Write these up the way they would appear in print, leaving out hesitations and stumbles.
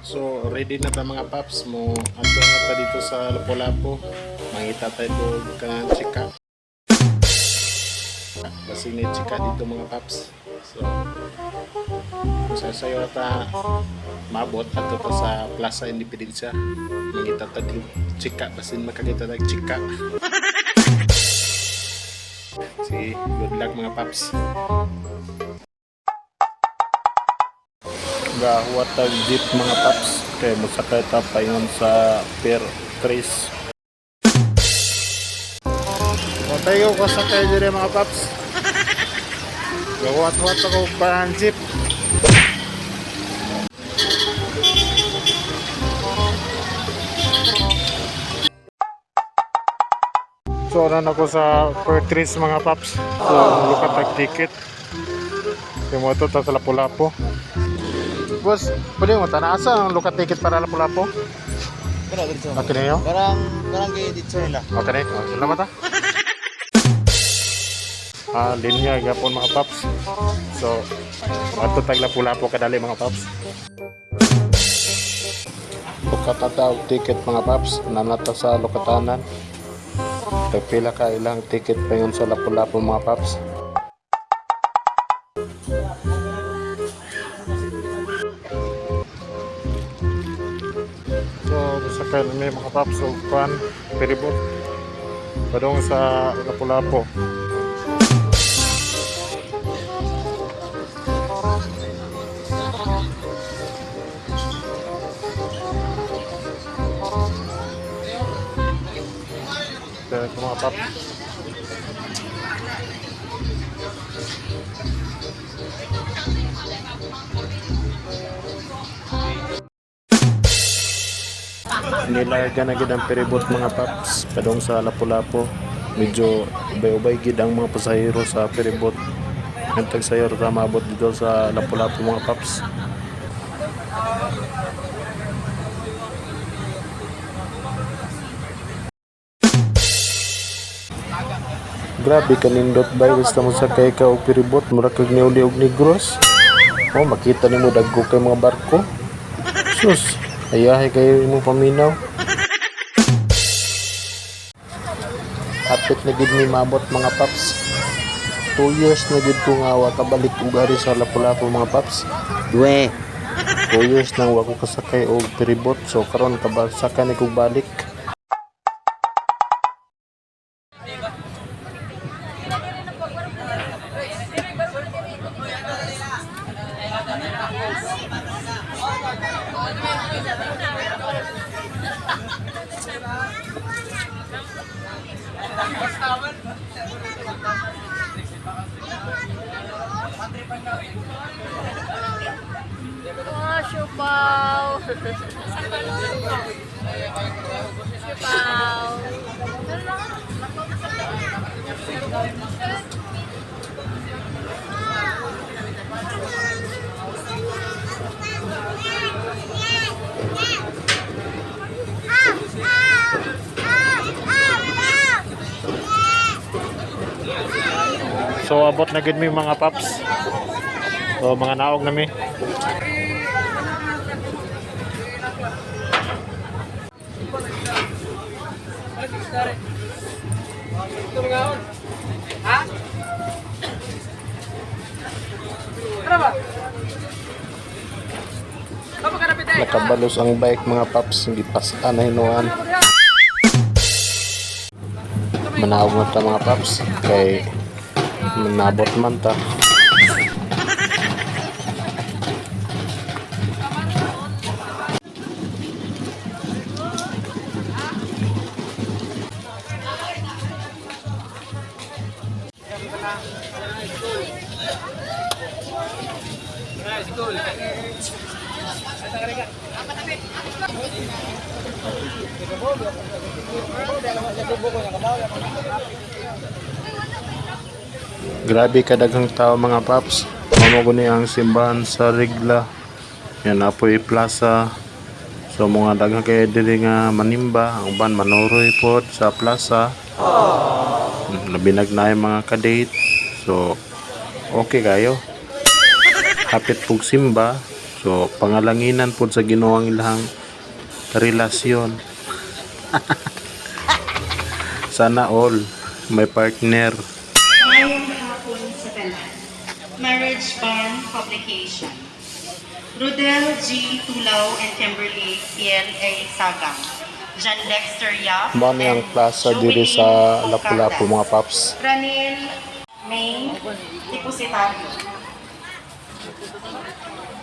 So ready na ta mga paps mo ato na ta dito sa Lapu-Lapu. Mangita tayo kanang chika. Basig ni chika dito mga paps. So sayo ta mabot ato ta sa Plaza Independencia. Mangita ta dito chika basin makakita tag chika. Sige, good luck mga paps. Gahuat tag jeep mga paps kay musakay ta paingon sa Pier 3. O tayo ko sakay dire mga paps. Gahuat-huat ako pa jeep. So na ako sa Pier 3 mga paps. So lukat tag ticket. Yung mo ito ta sa Lapu-Lapu. Bos, pwede mo tanasa ang lukat ticket para Lapu-Lapu? Pero dito. Okay na yun? Karang kay dito nila. Okay na yun. Salamat ha. Linya gapon mga paps. So, ato tag Lapu-Lapu kadali mga paps. Lukatataw ticket mga paps. Nanata sa lukatanan. Tagpila ka ilang ticket pa yun sa Lapu-Lapu mga paps. So, sakay na may mga paps o pan, peribot padong sa Lapu-Lapu. Kaya ito mga paps. Nilarga na gid ang peribot mga paps padong sa Lapu-Lapu. Medyo ubay-ubay gid ang mga pasahero sa peribot. Ang tagsayor ta maabot dito sa Lapu-Lapu mga paps. Grabe kanindot bay basta mo sakay ka og peribot mura kag niuli og Negros. Oh makita nimo dagko kay mga barko. Sus, ayahay kayo imong paminaw. Hapit na gid mi mabot mga paps. 2 years na gid ko nga wa kabalik og ari sa Lapu-Lapu mga paps. 2 years nang wa ko kasakay og peribot so karon kabasaka ni kog balik. Oh, siupaw. Siupaw. So abot na gid mi mga paps. So mga naog na mi. Nakabalos ang bike mga paps, hindi pasan na hinuan. Manawag mo ta mga paps, kay manabot man ta. Grabe kadaghang tao mga paps. Mamo guni ang simbahan sa Regla. Yan apoy plaza. So mga daghang kay diri nga manimba, ang uban manuroy pod sa plaza. Labinag na yung mga kadate. So okay kayo. Hapit pug simba. So So pangalanginan po sa Ginoo ang ilang relasyon. Sana all may partner. Ngayong hapon sa tanan. Marriage Barn Publication. Rodel G. Tulaw and Kimberly P.L.A. Sagang. John Dexter Yap Mao ni ang plaza diri sa Lapu-Lapu mga paps. Ranil May Depositario.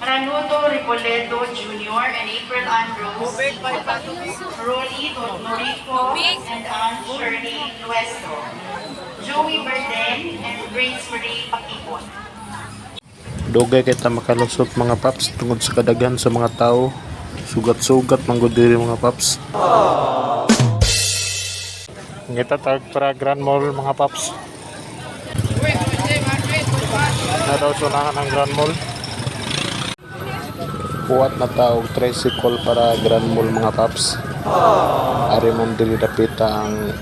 Ranudo Ripoledo Jr. and April Andrews. Rolly Norico and Ann Shirley Nuestro. Joey Berden and Grace Marie Pakipon. Dugay kita makalusot mga paps tungod sa kadaghan sa mga tao. Sugat-sugat manggod diri mga paps. Ngita tag para Grand Mall mga paps. Na daw sunahan ang Grand Mall. Kuwat na tao tricycle para Grand Mall mga paps. Ari man dili dapita ang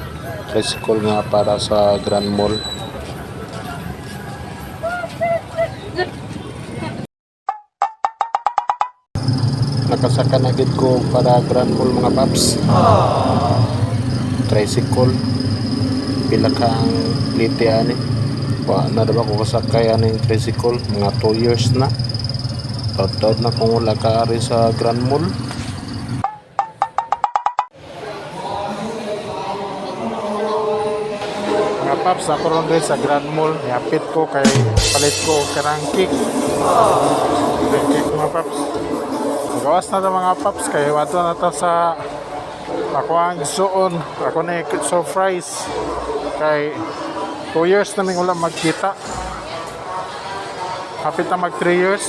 tricycle nga para sa Grand Mall. Nakasaka na gid ko para Grand Mall mga paps. Tricycle pila ka ang liti ani. Wa na ba ko kasakay aning tricycle mga 2 years na. Taud-taud na kung wala ka ari sa Grand Mall. Mga paps, ako ron rin sa Grand Mall. Yapit ko kay palit ko karang cake. Cake mga paps. Gawas na ito mga paps kay wato na ito sa ako ang isuon. Ako na surprise kay 2 years na wala magkita. Kapit na mag 3 years.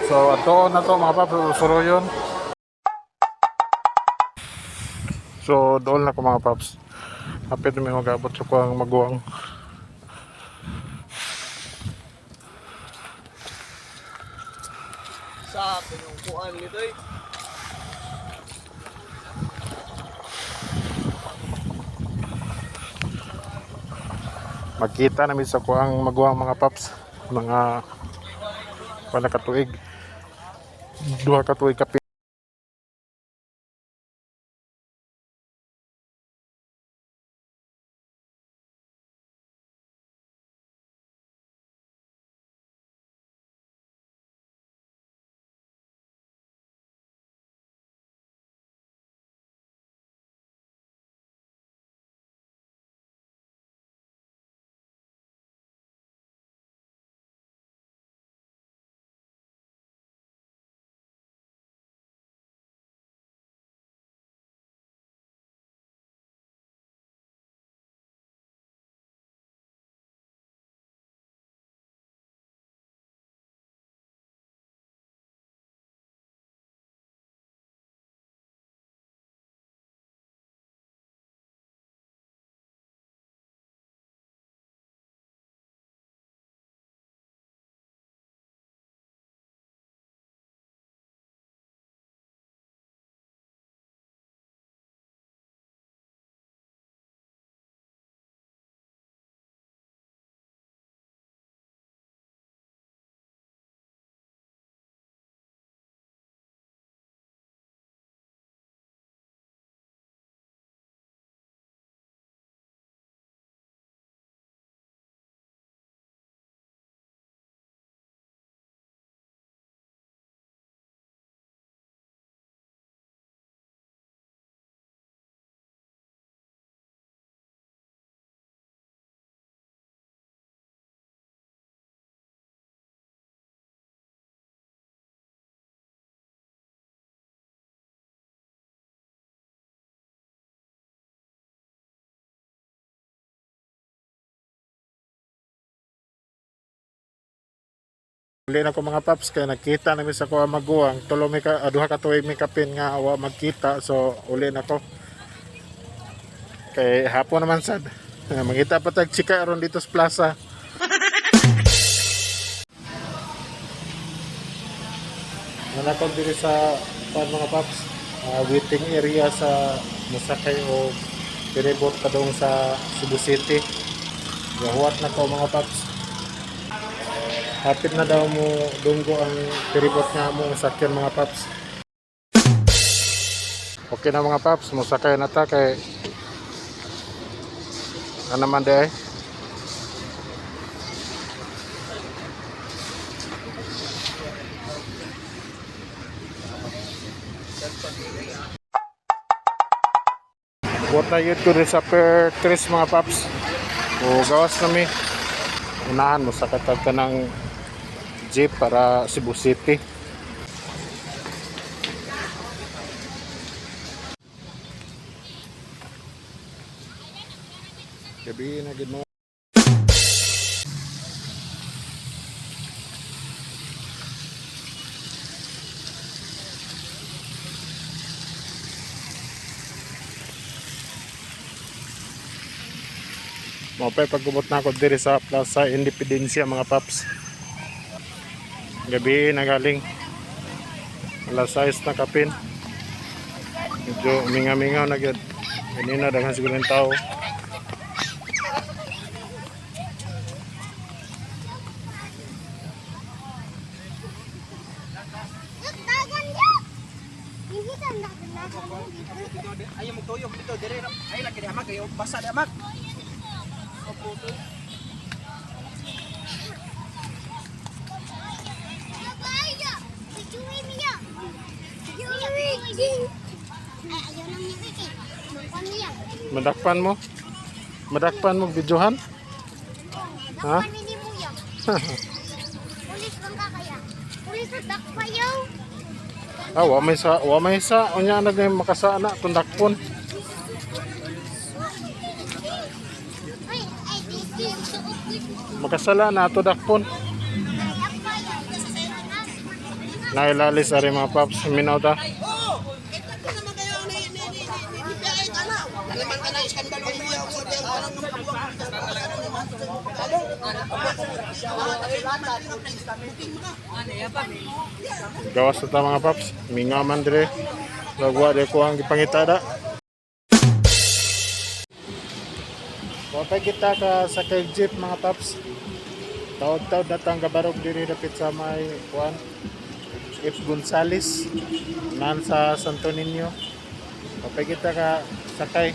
So ato na to mga paps, usuro yun. So doon na ko mga paps. Kapit na may magabot sa ko ang maguwang. Sa pinungkuan nito eh. Magkita namin sa kuang maguwang mga paps. Mga wala katuig. 2 katuig kapit. Uli na ko mga paps kaya nakita namin sa kuha maguwang tulo may ka duha ka tuig may kapin nga awa magkita so uli na ko kay hapon naman sad mangita pa tag chika aron dito sa plaza. Nanakon diri sa mga paps waiting area sa Masakay o pinibot kadong sa Cebu City. Gahuat na ko mga paps. Hapit na daw mo dunggo ang piripot nga mo sakyan mga paps. Okay na mga paps, musakay na ta kay ano man day. Buat na yun ko rin sa per 3 mga paps. O gawas na mi. Unahan mo sa katagka ng jeep para Cebu City. Gabi na gid mo. Mapay paggubot na ako diri sa Plaza Independencia mga paps. Gabi na galing. Alas 6 na kapin. Medyo minga-mingaw na gyud. Kanina daghan siguro ng tao. Ayaw magtuyok dito, dire. Ay lagi di amag kayo basa di amag. Madakpan mo? Madakpan mo videohan? Ha? Pulis bang kakaya? Pulis na dakpayaw. Ah, wa may sa unya na gay makasana kung dakpon. Ay, this Makasala na ato dakpon. Nailalis ari mga paps, minaw ta. Gawas na ta mga paps, mingaw man dire. Gagwa de ko ang gipangitada. Wapay kita ka sa kay jeep mga paps. Taod-taod na tang gabarog diri dapit sa may kuan. F. Gonzales nan sa Santo Niño. Wapay kita ka sakay.